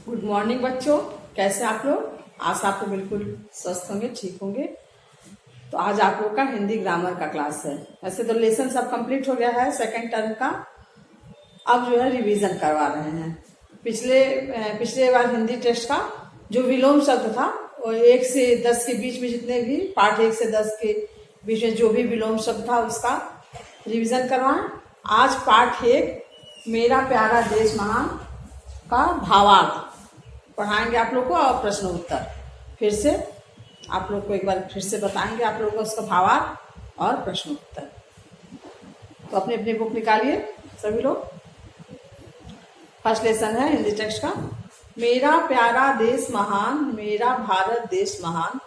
Good morning बच्चों, कैसे आप लोग? आशा आप लोग बिल्कुल स्वस्थ होंगे, ठीक होंगे। तो आज आप लोग का हिंदी ग्रामर का क्लास है। वैसे तो लेसन सब कंप्लीट हो गया है सेकंड टर्म का। अब जो है रिवीजन करवा रहे हैं। पिछले बार हिंदी टेस्ट का जो विलोम शब्द था वो 1 से 10 के बीच में जितने भी पाठ 1 से 10 के बीच में जो भी विलोम शब्द था उसका रिवीजन करवाएं। आज पाठ 1 मेरा प्यारा देश महान का भावार्थ पढ़ाएंगे आप लोग को और प्रश्न उत्तर फिर से आप लोग को एक बार फिर से बताएंगे आप लोग को उसका भावार्थ और प्रश्न उत्तर। तो अपनी अपनी बुक निकालिए सभी लोग। फर्स्ट लेसन है हिंदी टेक्स्ट का। मेरा प्यारा देश महान, मेरा भारत देश महान,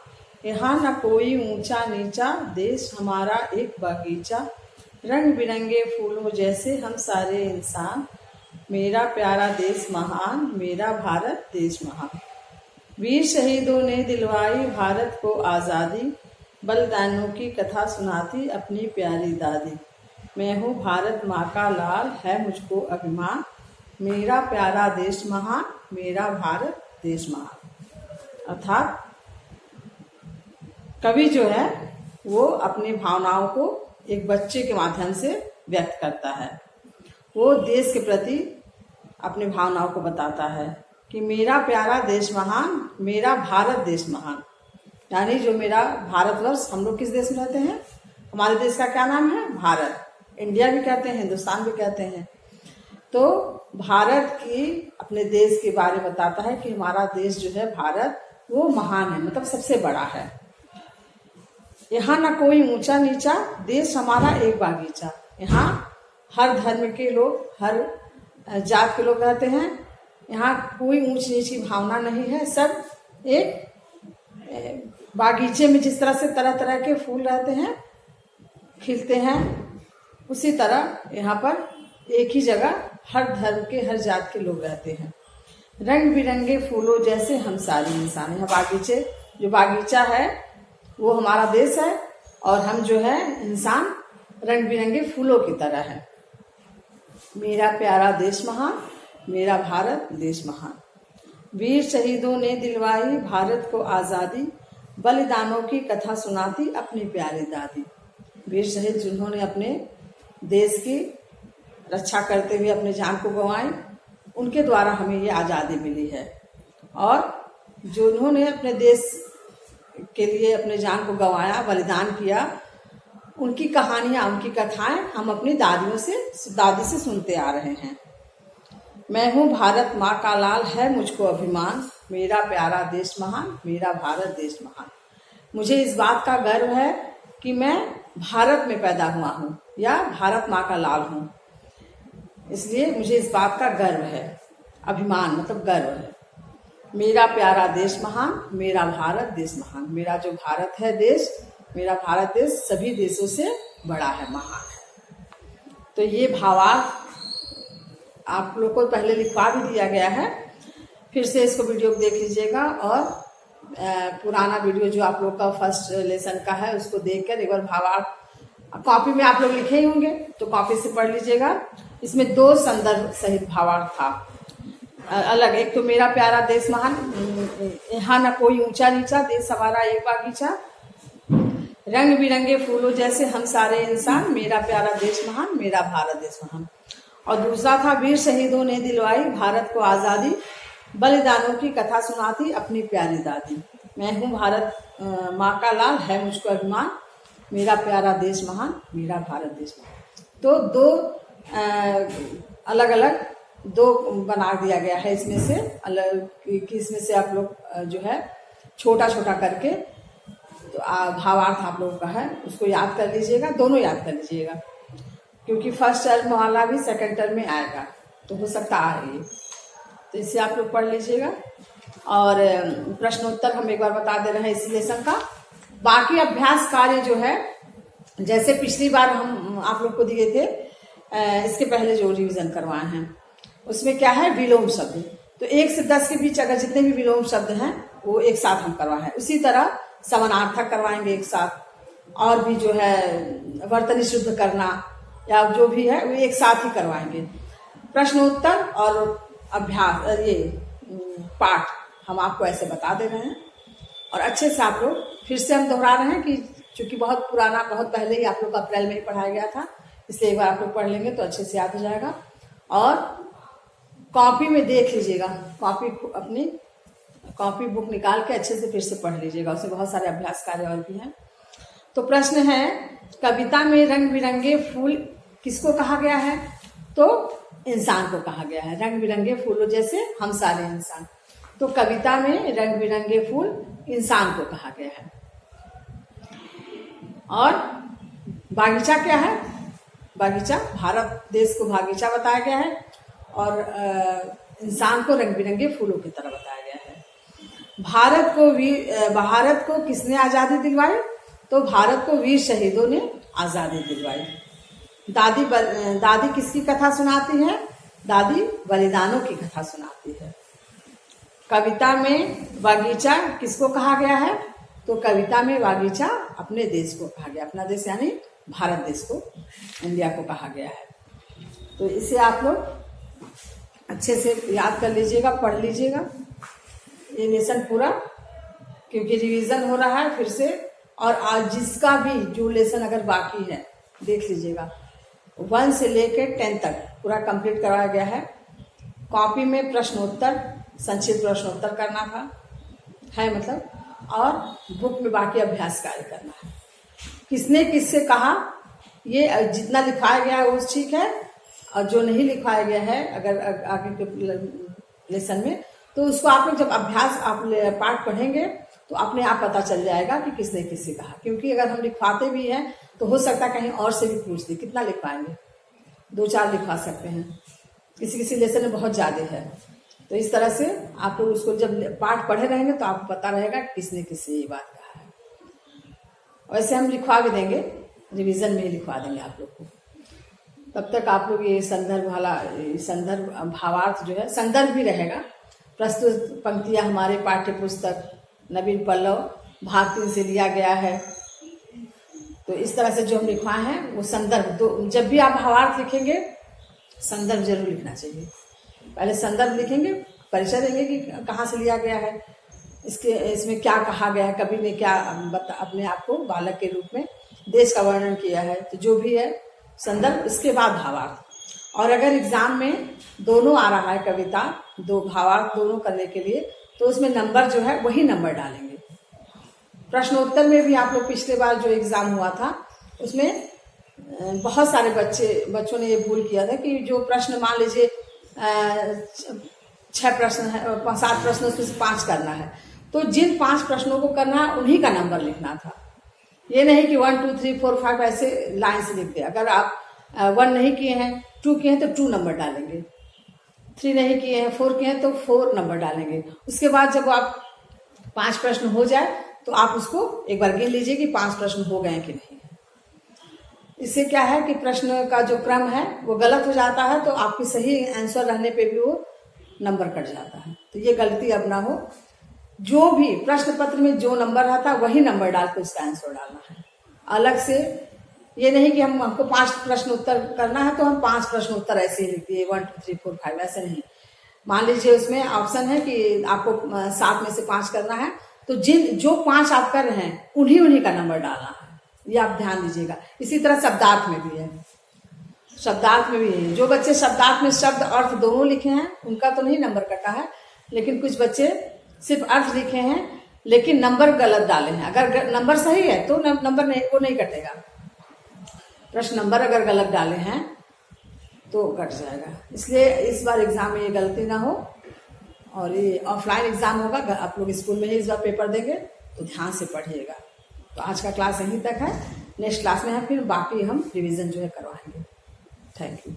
यहाँ न कोई ऊंचा नीचा, देश हमारा एक बगीचा, रंग बिरंगे फूलों जैसे हम सारे इंसान, मेरा प्यारा देश महान, मेरा भारत देश महान। वीर शहीदों ने दिलवाई भारत को आज़ादी, बलिदानों की कथा सुनाती अपनी प्यारी दादी। मैं हूँ भारत माँ का लाल, है मुझको अभिमान, मेरा प्यारा देश महान, मेरा भारत देश महान। अर्थात कवि जो है वो अपनी भावनाओं को एक बच्चे के माध्यम से व्यक्त करता है। वो देश के प्रति अपनी भावनाओं को बताता है कि मेरा प्यारा देश महान, मेरा भारत देश महान। यानी जो मेरा भारतवर्ष, हम लोग किस देश में रहते हैं? हमारे देश का क्या नाम है? भारत। इंडिया भी कहते हैं, हिंदुस्तान भी कहते हैं। तो भारत की अपने देश के बारे में बताता है कि हमारा देश जो है भारत वो महान है, मतलब सबसे बड़ा है। यहाँ ना कोई ऊंचा नीचा, देश हमारा एक बागीचा। यहाँ हर धर्म के लोग, हर जात के लोग रहते हैं। यहाँ कोई ऊंच नीच की भावना नहीं है। सब एक बागीचे में जिस तरह से तरह तरह के फूल रहते हैं, खिलते हैं, उसी तरह यहाँ पर एक ही जगह हर धर्म के, हर जात के लोग रहते हैं। रंग बिरंगे फूलों जैसे हम सारे इंसान। यहाँ बागीचे, जो बागीचा है वो हमारा देश है और हम जो है इंसान रंग बिरंगे फूलों की तरह है। मेरा प्यारा देश महान, मेरा भारत देश महान। वीर शहीदों ने दिलवाई भारत को आज़ादी, बलिदानों की कथा सुनाती अपनी प्यारी दादी। वीर शहीद जिन्होंने अपने देश की रक्षा करते हुए अपनी जान को गंवाई, उनके द्वारा हमें ये आज़ादी मिली है। और जो उन्होंने अपने देश के लिए अपने जान को गंवाया, बलिदान किया, उनकी कहानियाँ, उनकी कथाएं हम अपनी दादी से सुनते आ रहे हैं। मैं हूँ भारत माँ का लाल, है मुझको अभिमान, मेरा प्यारा देश महान, मेरा भारत देश महान। मुझे इस बात का गर्व है कि मैं भारत में पैदा हुआ हूँ या भारत माँ का लाल हूँ, इसलिए मुझे इस बात का गर्व है। अभिमान मतलब गर्व है। मेरा प्यारा देश महान, मेरा भारत देश महान। मेरा जो भारत है देश, मेरा भारत देश सभी देशों से बड़ा है, महान है। तो ये भावार्थ आप लोग को पहले लिखवा भी दिया गया है। फिर से इसको वीडियो को देख लीजिएगा और पुराना वीडियो जो आप लोग का फर्स्ट लेसन का है उसको देखकर एक बार भावार्थ कॉपी में आप लोग लिखे ही होंगे तो कॉपी से पढ़ लीजिएगा। इसमें 2 संदर्भ सहित भावार्थ था अलग। एक तो मेरा प्यारा देश महान, यहाँ न कोई ऊंचा नीचा, देश हमारा एक बागीचा, रंग बिरंगे फूलों जैसे हम सारे इंसान, मेरा प्यारा देश महान, मेरा भारत देश महान। और दूसरा था वीर शहीदों ने दिलवाई भारत को आज़ादी, बलिदानों की कथा सुनाती अपनी प्यारी दादी। मैं हूँ भारत माँ का लाल, है मुझको अभिमान, मेरा प्यारा देश महान, मेरा भारत देश महान। तो 2 अलग अलग 2 बना दिया गया है इसमें से अलग कि इसमें से आप लोग जो है छोटा छोटा करके तो भावार्थ आप लोगों का है उसको याद कर लीजिएगा। दोनों याद कर लीजिएगा क्योंकि फर्स्ट टर्म वाला भी सेकंड टर्म में आएगा तो हो सकता है ये। तो इसे आप लोग पढ़ लीजिएगा। और प्रश्नोत्तर हम एक बार बता दे रहे हैं इस लेसन का। बाकी अभ्यास कार्य जो है जैसे पिछली बार हम आप लोग को दिए थे, इसके पहले जो रिवीजन करवाए हैं उसमें क्या है, विलोम शब्द। तो 1 से 10 के बीच अगर जितने भी विलोम शब्द हैं वो एक साथ हम करवाए हैं। उसी तरह समानार्थक करवाएंगे एक साथ, और भी जो है वर्तनी शुद्ध करना या जो भी है वो एक साथ ही करवाएंगे। प्रश्नोत्तर और अभ्यास ये पाठ हम आपको ऐसे बता दे रहे हैं और अच्छे से आप लोग फिर से हम दोहरा रहे हैं कि चूंकि बहुत पुराना, बहुत पहले ही आप लोग को अप्रैल में ही पढ़ाया गया था, इसलिए एक बार आप लोग पढ़ लेंगे तो अच्छे से याद हो जाएगा। और कॉपी में देख लीजिएगा, अपनी कॉपी बुक निकाल के अच्छे से फिर से पढ़ लीजिएगा, उसमें बहुत सारे अभ्यास कार्य और भी हैं। तो प्रश्न है, कविता में रंग बिरंगे फूल किसको कहा गया है? तो इंसान को कहा गया है। रंग बिरंगे फूलों जैसे हम सारे इंसान, तो कविता में रंग बिरंगे फूल इंसान को कहा गया है। और बागीचा क्या है? बागीचा, भारत देश को बागीचा बताया गया है और इंसान को रंग बिरंगे फूलों की तरह बताया गया है। भारत को किसने आजादी दिलवाई? तो भारत को वीर शहीदों ने आजादी दिलवाई। दादी किसकी कथा सुनाती है? दादी बलिदानों की कथा सुनाती है। कविता में बागीचा किसको कहा गया है? तो कविता में बागीचा अपने देश को कहा गया, अपना देश यानी भारत देश को, इंडिया को कहा गया है। तो इसे आप लोग अच्छे से याद कर लीजिएगा, पढ़ लीजिएगा ये लेसन पूरा, क्योंकि रिवीजन हो रहा है फिर से। और आज जिसका भी जो लेसन अगर बाकी है देख लीजिएगा, 1 से लेकर 10 तक पूरा कंप्लीट कराया गया है। कॉपी में प्रश्नोत्तर, संक्षिप्त प्रश्नोत्तर करना था है मतलब, और बुक में बाकी अभ्यास कार्य करना है। किसने किससे कहा, ये जितना लिखवाया गया है वो ठीक है, और जो नहीं लिखवाया गया है अगर आगे के लेसन में, तो उसको आप लोग जब अभ्यास आप पाठ पढ़ेंगे तो अपने आप पता चल जाएगा कि किसने किससे कहा। क्योंकि अगर हम लिखवाते भी हैं तो हो सकता है कहीं और से भी पूछ दे, कितना लिखवाएंगे? 2-4 लिखवा सकते हैं, किसी लेसन में बहुत ज्यादा है। तो इस तरह से आप लोग उसको जब पाठ पढ़े रहेंगे तो आपको पता रहेगा किसने किससे ये बात कहा है। वैसे हम लिखवा भी देंगे, रिवीजन में ही लिखवा देंगे आप लोग को। तब तक आप लोग ये संदर्भ वाला, संदर्भ भावार्थ जो है, संदर्भ भी रहेगा। प्रस्तुत पंक्तियां हमारे पाठ्य पुस्तक नवीन पल्लव भाग 3 से लिया गया है। तो इस तरह से जो हम लिखवाए हैं वो संदर्भ, जब भी आप भावार्थ लिखेंगे संदर्भ जरूर लिखना चाहिए। पहले संदर्भ लिखेंगे, परिचय देंगे कि कहाँ से लिया गया है, इसमें क्या कहा गया है, कवि ने क्या अपने आप को बालक के रूप में देश का वर्णन किया है, तो जो भी है संदर्भ, इसके बाद भावार्थ। और अगर एग्जाम में दोनों आ रहा है, कविता दो भावार्थ दोनों करने के लिए, तो उसमें नंबर जो है वही नंबर डालेंगे। प्रश्नोत्तर में भी आप लोग पिछले बार जो एग्जाम हुआ था उसमें बहुत सारे बच्चों ने ये भूल किया था कि जो प्रश्न मान लीजिए 6 प्रश्न है, 7 प्रश्न उसमें से 5 करना है, तो जिन 5 प्रश्नों को करना है उन्हीं का नंबर लिखना था। ये नहीं कि 1 2 3 4 5 ऐसे लाइन से लिख दे। अगर आप 1 नहीं किए हैं, 2 किए हैं तो 2 नंबर डालेंगे, 3 नहीं किए हैं, 4 किए हैं तो 4 नंबर डालेंगे। उसके बाद जब आप 5 प्रश्न हो जाए तो आप उसको एक बार गिन लीजिए कि 5 प्रश्न हो गए कि नहीं। इससे क्या है कि प्रश्न का जो क्रम है वो गलत हो जाता है, तो आपकी सही आंसर रहने पे भी वो नंबर कट जाता है। तो ये गलती अब ना हो। जो भी प्रश्न पत्र में जो नंबर रहता है वही नंबर डाल के उसका आंसर डालना है। अलग से ये नहीं कि हमको 5 प्रश्न उत्तर करना है तो हम 5 प्रश्न उत्तर ऐसे ही लिख दिए 1 2 3 4 5, ऐसे नहीं। मान लीजिए उसमें ऑप्शन है कि आपको 7 में से 5 करना है, तो जो 5 आप कर रहे हैं उन्हीं का नंबर डालना है, ये आप ध्यान दीजिएगा। इसी तरह शब्दार्थ में भी है, शब्दार्थ में भी है। जो बच्चे शब्दार्थ में शब्द अर्थ दोनों लिखे हैं उनका तो नहीं नंबर कटा है, लेकिन कुछ बच्चे सिर्फ अर्थ लिखे हैं लेकिन नंबर गलत डाले हैं। अगर नंबर सही है तो नंबर नहीं कटेगा। प्रश्न नंबर अगर गलत डाले हैं तो कट जाएगा। इसलिए इस बार एग्जाम में ये गलती ना हो। और ये ऑफलाइन एग्जाम होगा, आप लोग स्कूल में ही इस बार पेपर देंगे तो ध्यान से पढ़िएगा। तो आज का क्लास यहीं तक है। नेक्स्ट क्लास में हम फिर बाकी हम रिवीजन जो है करवाएंगे। Thank you.